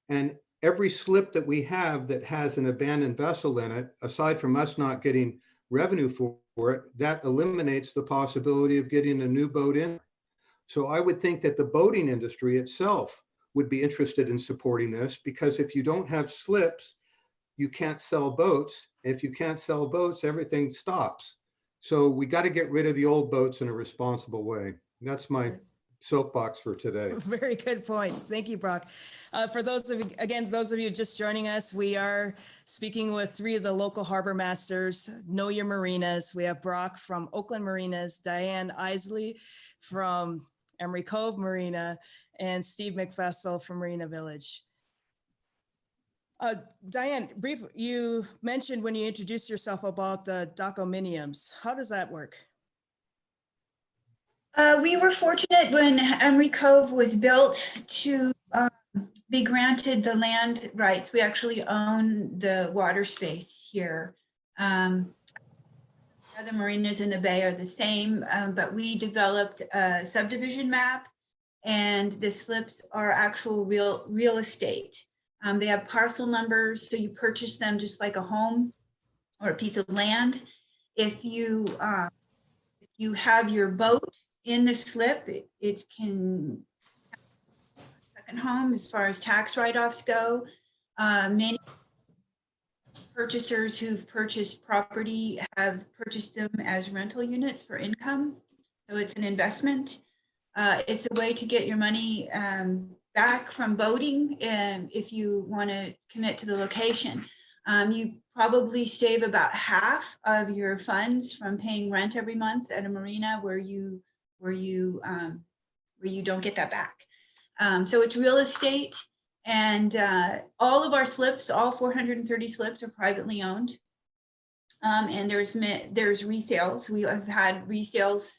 And every slip that we have that has an abandoned vessel in it, aside from us not getting revenue for it, that eliminates the possibility of getting a new boat in. So I would think that the boating industry itself would be interested in supporting this, because if you don't have slips, you can't sell boats. If you can't sell boats, everything stops. So we got to get rid of the old boats in a responsible way. That's my soapbox for today. Very good point. Thank you, Brock. For those of you just joining us, we are speaking with three of the local harbor masters, Know Your Marinas. We have Brock from Oakland Marinas, Diane Isley from Emery Cove Marina, and Steve Meckfessel from Marina Village. Diane, you mentioned when you introduced yourself about the docominiums. How does that work? We were fortunate when Emery Cove was built to be granted the land rights. We actually own the water space here. Other marinas in the bay are the same, but we developed a subdivision map, and the slips are actual real estate. They have parcel numbers, so you purchase them just like a home or a piece of land. If you have your boat in the slip, it can second home as far as tax write-offs go. Many purchasers who've purchased property have purchased them as rental units for income. So it's an investment. It's a way to get your money back from boating, if you want to commit to the location. You probably save about half of your funds from paying rent every month at a marina where you don't get that back. So it's real estate, and all of our slips, all 430 slips, are privately owned. And there's resales. We have had resales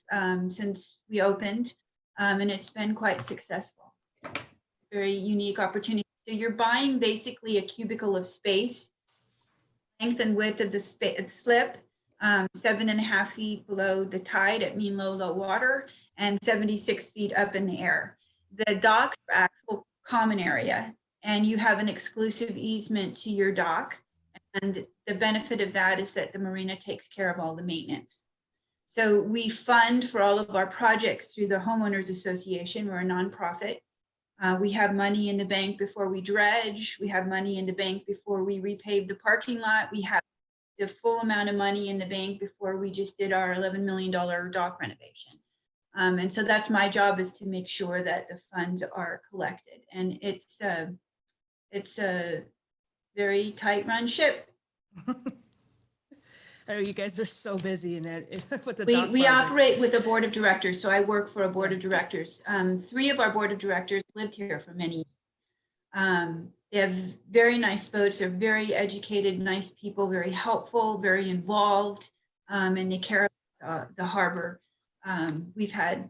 since we opened, and it's been quite successful. Very unique opportunity. So you're buying basically a cubicle of space, length and width of the slip, 7.5 feet below the tide at mean low water, and 76 feet up in the air. The docks are actual common area, and you have an exclusive easement to your dock. And the benefit of that is that the marina takes care of all the maintenance. So we fund for all of our projects through the Homeowners Association. We're a nonprofit. We have money in the bank before we dredge. We have money in the bank before we repave the parking lot. We have the full amount of money in the bank before we just did our $11 million dock renovation. And so that's my job, is to make sure that the funds are collected. And it's a very tight run ship. Oh, you guys are so busy in that. With the We operate with a board of directors. So I work for a board of directors. 3 of our board of directors lived here for many years. They have very nice boats. They're very educated, nice people, very helpful, very involved, and they care about the harbor. We've had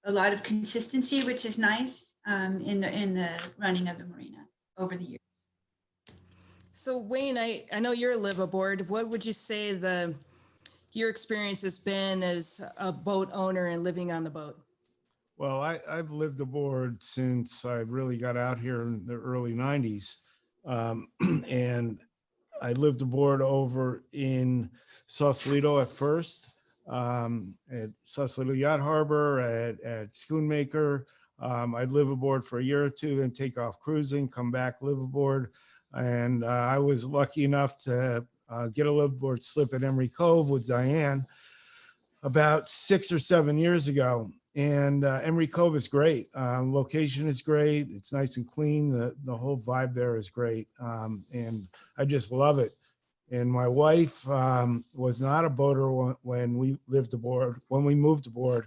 a lot of consistency, which is nice, in the running of the marina over the years. So Wayne, I know you're a live aboard. What would you say your experience has been as a boat owner and living on the boat? Well, I've lived aboard since I really got out here in the early 90s. And I lived aboard over in Sausalito at first, at Sausalito Yacht Harbor, at Schoonmaker. I'd live aboard for a year or two and take off cruising, come back, live aboard. And I was lucky enough to get a live aboard slip at Emery Cove with Diane about 6 or 7 years ago. And Emery Cove is great. Location is great. It's nice and clean. The whole vibe there is great. And I just love it. And my wife was not a boater when we lived aboard, when we moved aboard.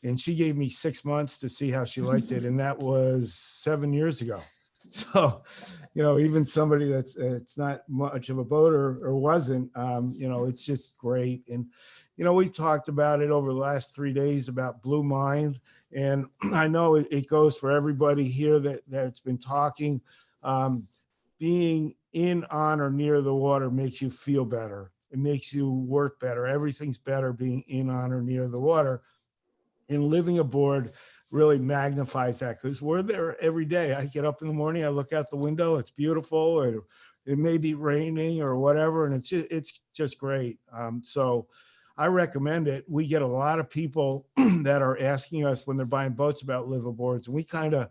And she gave me 6 months to see how she liked it. And that was 7 years ago. So, even somebody it's not much of a boater or wasn't, it's just great. And, we've talked about it over the last 3 days about Blue Mind. And I know it goes for everybody here that's been talking. Being in, on, or near the water makes you feel better. It makes you work better. Everything's better being in, on, or near the water. And living aboard really magnifies that, because we're there every day. I get up in the morning, I look out the window, it's beautiful, or it may be raining or whatever, and it's just great. So I recommend it. We get a lot of people that are asking us when they're buying boats about live aboards, and we kind of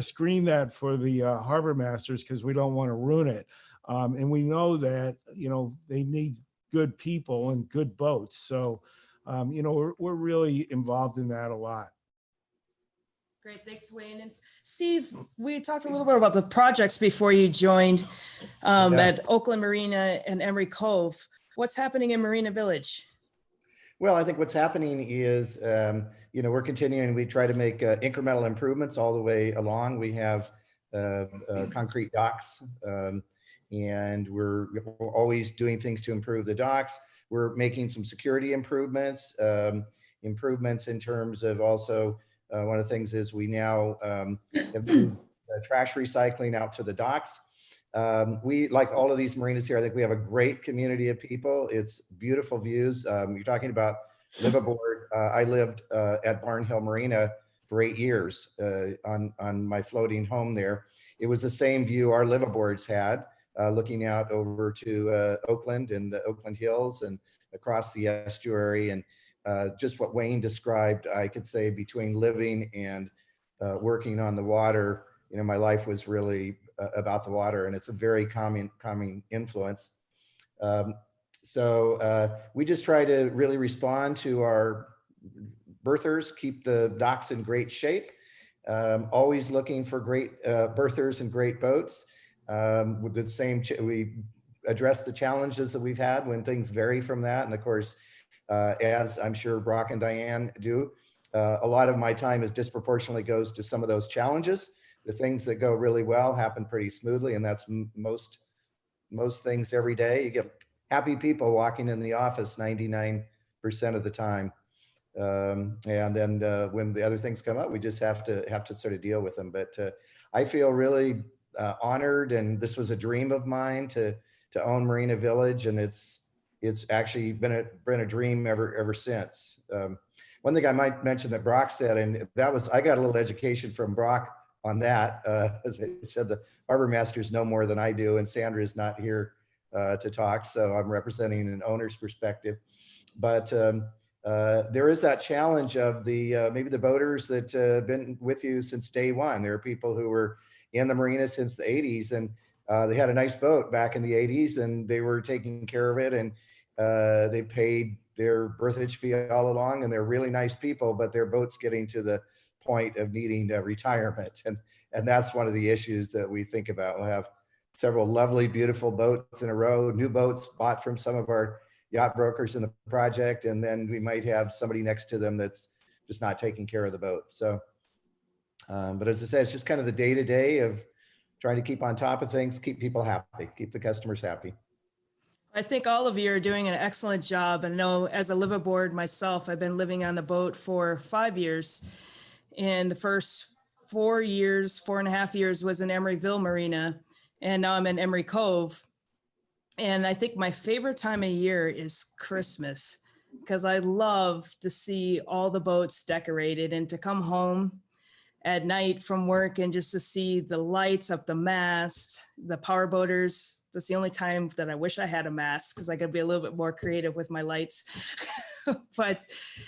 screen that for the harbor masters, because we don't want to ruin it. And we know that they need good people and good boats. So We're really involved in that a lot. Great, thanks, Wayne. And Steve, we talked a little bit about the projects before you joined at Oakland Marina and Emery Cove. What's happening in Marina Village? Well, I think what's happening is, we're continuing. We try to make incremental improvements all the way along. We have concrete docks, and we're always doing things to improve the docks. We're making some security improvements, improvements in terms of also, one of the things is we now have moved trash recycling out to the docks. We, like all of these marinas here, I think we have a great community of people. It's beautiful views. You're talking about live aboard. I lived at Barn Hill Marina for 8 years on my floating home there. It was the same view our live aboards had, looking out over to Oakland and the Oakland Hills and across the estuary. And just what Wayne described, I could say between living and working on the water, my life was really about the water, and it's a very calming influence. So we just try to really respond to our berthers, keep the docks in great shape, always looking for great berthers and great boats. With the same, we address the challenges that we've had when things vary from that. And of course, as I'm sure Brock and Diane do, a lot of my time is disproportionately goes to some of those challenges. The things that go really well happen pretty smoothly, and that's most things every day. You get happy people walking in the office 99% of the time. And then when the other things come up, we just have to sort of deal with them. But I feel really honored, and this was a dream of mine to own Marina Village, and it's actually been a dream ever since. One thing I might mention that Brock said, and that was, I got a little education from Brock on that. As I said, the harbor masters know more than I do, and Sandra is not here to talk, so I'm representing an owner's perspective. But there is that challenge of the maybe the boaters that have been with you since day one. There are people who were in the marina since the 80s, and they had a nice boat back in the 80s, and they were taking care of it, and they paid their berthage fee all along, and they're really nice people, but their boat's getting to the point of needing retirement. And that's one of the issues that we think about. We'll have several lovely, beautiful boats in a row, new boats bought from some of our yacht brokers in the project, and then we might have somebody next to them that's just not taking care of the boat. So, but as I said, it's just kind of the day-to-day of trying to keep on top of things, keep people happy, keep the customers happy. I think all of you are doing an excellent job. I know as a live aboard myself, I've been living on the boat for 5 years. And the first 4.5 years was in Emeryville Marina. And now I'm in Emery Cove. And I think my favorite time of year is Christmas, because I love to see all the boats decorated and to come home at night from work and just to see the lights up the mast, the power boaters. That's the only time that I wish I had a mast, because I could be a little bit more creative with my lights. But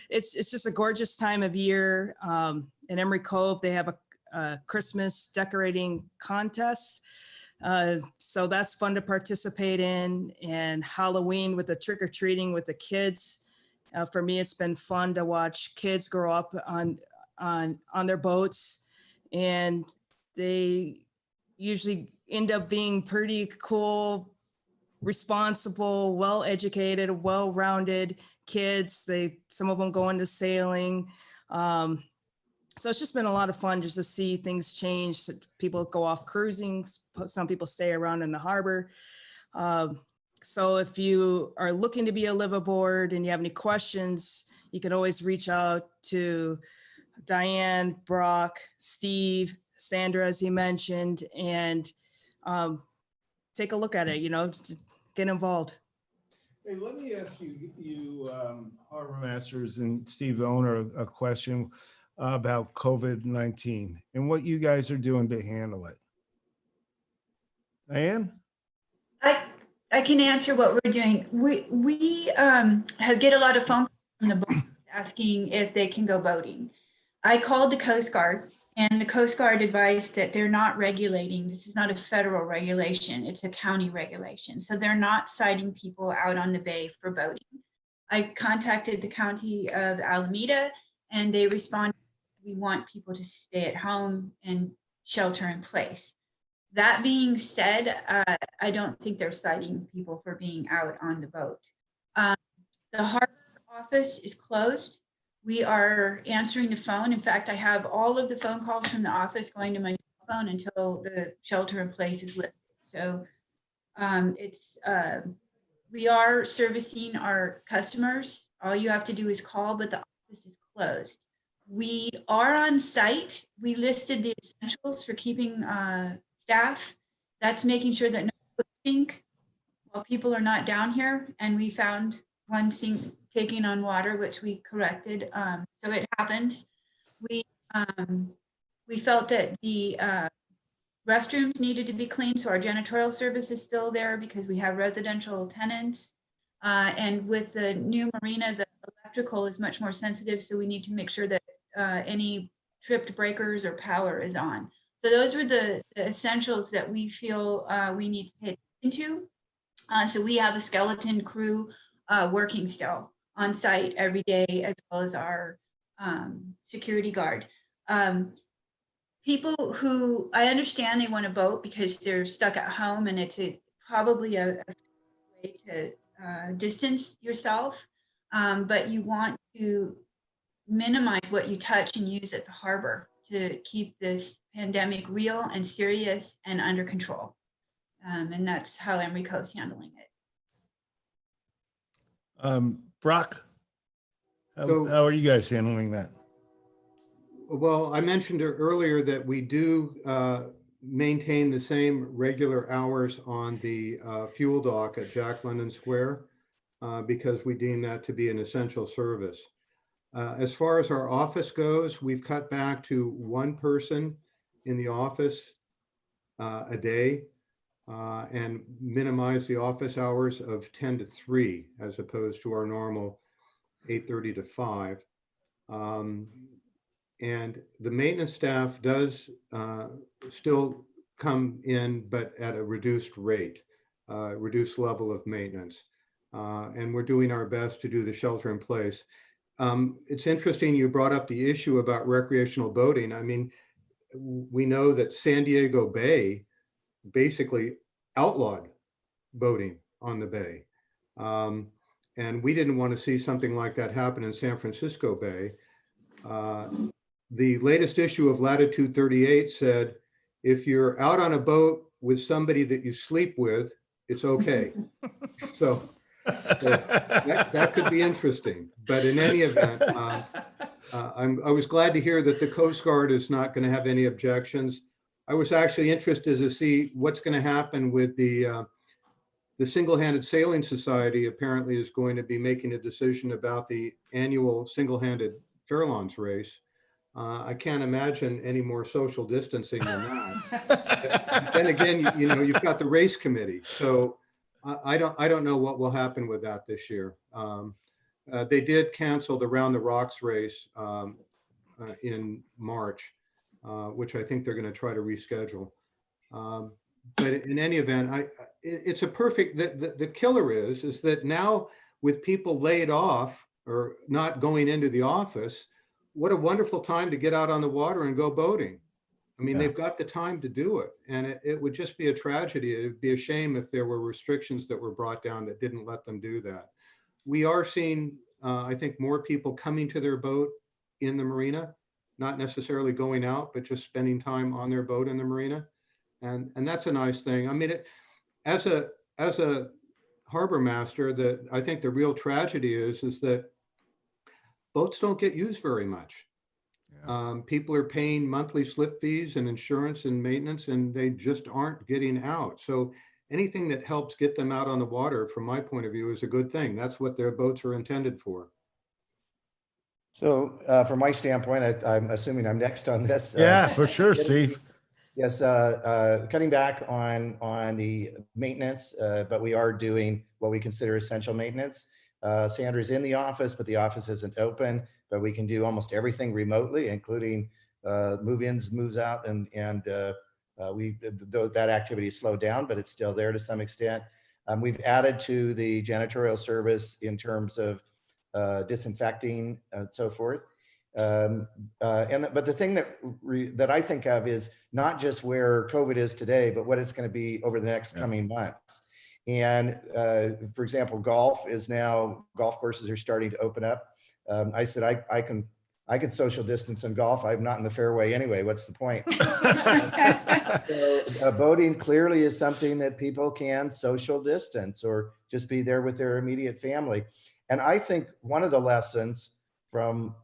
it's just a gorgeous time of year. In Emery Cove, they have a Christmas decorating contest. So that's fun to participate in. And Halloween with the trick-or-treating with the kids. For me, it's been fun to watch kids grow up on their boats, and they usually end up being pretty cool, responsible, well-educated, well-rounded kids. Some of them go into sailing. So it's just been a lot of fun just to see things change. People go off cruising. Some people stay around in the harbor. So if you are looking to be a live aboard and you have any questions, you can always reach out to Diane, Brock, Steve, Sandra, as he mentioned, and take a look at it, get involved. Hey, let me ask you harbor masters and Steve, the owner, a question about COVID-19 and what you guys are doing to handle it. Diane? I can answer what we're doing. We get a lot of phone calls from the boat asking if they can go boating. I called the Coast Guard, and the Coast Guard advised that they're not regulating. This is not a federal regulation. It's a county regulation. So they're not citing people out on the bay for boating. I contacted the county of Alameda, and they responded, we want people to stay at home and shelter in place. That being said, I don't think they're citing people for being out on the boat. The harbor office is closed. We are answering the phone. In fact, I have all of the phone calls from the office going to my cell phone until the shelter in place is lifted. So we are servicing our customers. All you have to do is call, but the office is closed. We are on site. We listed the essentials for keeping staff. That's making sure that no sink while people are not down here. And we found one sink taking on water, which we corrected. So it happens. We felt that the restrooms needed to be cleaned, so our janitorial service is still there because we have residential tenants. And with the new marina, the electrical is much more sensitive, so we need to make sure that any tripped breakers or power is on. So those were the essentials that we feel we need to pay attention to. So we have a skeleton crew working still on site every day, as well as our security guard. People who, I understand they want a boat because they're stuck at home, and it's probably a way to distance yourself, but you want to minimize what you touch and use at the harbor to keep this pandemic real and serious and under control. And that's how Enrico's handling it. Brock, how are you guys handling that? Well, I mentioned earlier that we do maintain the same regular hours on the fuel dock at Jack London Square because we deem that to be an essential service. As far as our office goes, we've cut back to one person in the office a day and minimize the office hours of 10 to 3 as opposed to our normal 8:30 to 5. And the maintenance staff does still come in, but at a reduced rate, reduced level of maintenance. And we're doing our best to do the shelter in place. It's interesting you brought up the issue about recreational boating. I mean, we know that San Diego Bay basically outlawed boating on the bay. And we didn't want to see something like that happen in San Francisco Bay. The latest issue of Latitude 38 said, if you're out on a boat with somebody that you sleep with, it's okay. So that could be interesting. But in any event, I was glad to hear that the Coast Guard is not going to have any objections. I was actually interested to see what's going to happen with the Single-Handed Sailing Society. Apparently is going to be making a decision about the annual single-handed Fairlawns race. I can't imagine any more social distancing than that. Then again, you know, you've got the race committee. So I don't know what will happen with that this year. They did cancel the Round the Rocks race in March, which I think they're going to try to reschedule. But in any event, it's a perfect, the killer is that now with people laid off or not going into the office, what a wonderful time to get out on the water and go boating. I mean, they've got the time to do it. And it would just be a tragedy. It would be a shame if there were restrictions that were brought down that didn't let them do that. We are seeing, I think, more people coming to their boat in the marina, not necessarily going out, but just spending time on their boat in the marina. And that's a nice thing. I mean, as a harbor master, I think the real tragedy is that boats don't get used very much. Yeah. People are paying monthly slip fees and insurance and maintenance, and they just aren't getting out. So anything that helps get them out on the water, from my point of view, is a good thing. That's what their boats are intended for. So from my standpoint, I'm assuming I'm next on this. Yeah, for sure, Steve. Yes, cutting back on the maintenance, but we are doing what we consider essential maintenance. Sandra's in the office, but the office isn't open, but we can do almost everything remotely, including move-ins, moves out, and that activity slowed down, but it's still there to some extent. We've added to the janitorial service in terms of disinfecting, and so forth. But the thing that I think of is not just where COVID is today, but what it's going to be over the next coming months. And for example, golf courses are starting to open up. I said, I can social distance in golf. I'm not in the fairway anyway. What's the point? So, boating clearly is something that people can social distance or just be there with their immediate family. And I think one of the lessons from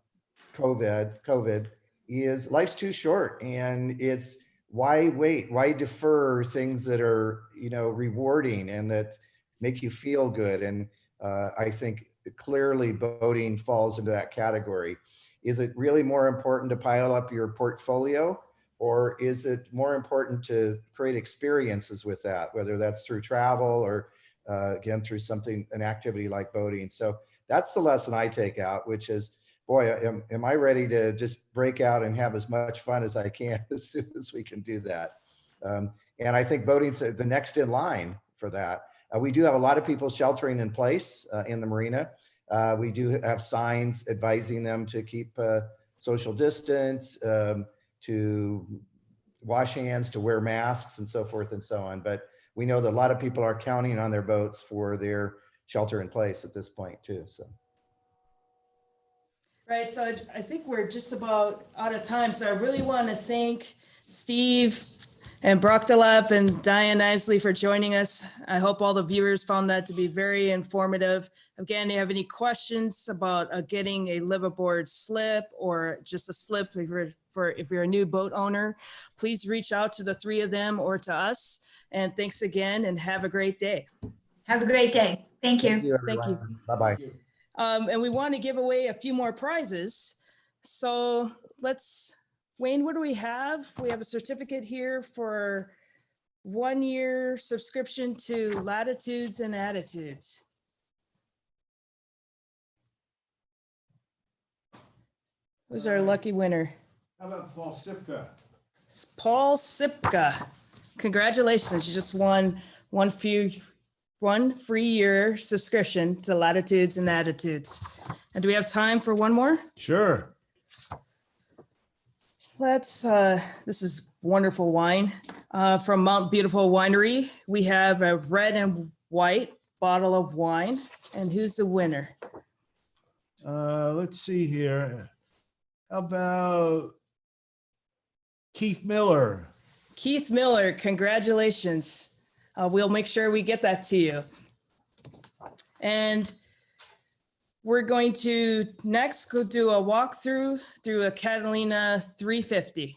COVID is life's too short, and it's why wait, why defer things that are, rewarding and that make you feel good. And I think clearly boating falls into that category. Is it really more important to pile up your portfolio, or is it more important to create experiences with that, whether that's through travel or again, through an activity like boating? So that's the lesson I take out, which is, boy, am I ready to just break out and have as much fun as I can as soon as we can do that. And I think boating's the next in line for that. We do have a lot of people sheltering in place in the marina. We do have signs advising them to keep social distance, to wash hands, to wear masks, and so forth and so on. But we know that a lot of people are counting on their boats for their shelter in place at this point too. So. Right, so I think we're just about out of time. So I really want to thank Steve and Brock Lappe and Diane Isley for joining us. I hope all the viewers found that to be very informative. Again, if you have any questions about getting a liveaboard slip or just a slip if you're a new boat owner, please reach out to the three of them or to us. And thanks again, and have a great day. Have a great day. Thank you. Thank you. Bye-bye. And we want to give away a few more prizes. So Wayne, what do we have? We have a certificate here for 1 year subscription to Latitudes and Attitudes. Who's our lucky winner? How about Paul Sifka? It's Paul Sipka. Congratulations, you just won one free year subscription to Latitudes and Attitudes. And do we have time for one more? Sure. This is wonderful wine from Mount Beautiful Winery. We have a red and white bottle of wine. And who's the winner? Let's see here. How about Keith Miller? Keith Miller, congratulations. We'll make sure we get that to you. And we're going to next go do a walkthrough through a Catalina 350.